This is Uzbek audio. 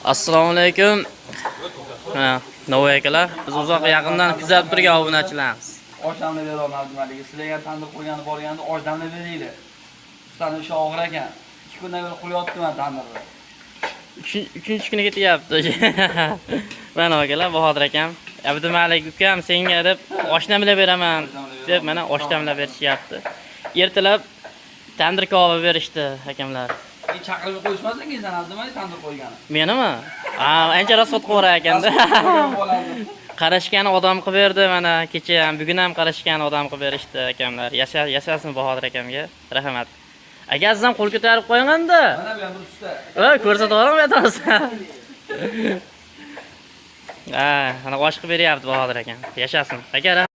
Assalomu alaykum. Navoiy akalar, biz uzoq yaqindan kuzatib turgan obunachilarimiz. Oshamni berolmadim maligi. Sizlarga tandir qo'ygani borganda oshamni beraylik. Ustani ishi og'ir ekan. 2 kundan beri qilyapman tandirni. 3-chi kuni ketyapti. Mana akalar, Bahodir akam, Abdumalik ukam senga deb oshnamlar beraman deb mana oshnamlar berishyapti. Ertalab tandir kebab berishdi akamlar. Chaqirib qo'yishmasangiz, nima tandir qo'ygani? Menimi? Ancha rasot qo'ra ekanda. Qarashgan odam qilib berdi mana kecha ham, bugun ham qarashgan odam qilib berishdi akamlar. Yashasin Bahodir akamga. Rahmat. Aka sizam qo'l ko'tarib qo'yganda. Mana bu ham usta. Ko'rsatib olaman aytasiz. Ana osh qilib beryapti Bahodir akam. Yashasin. Aka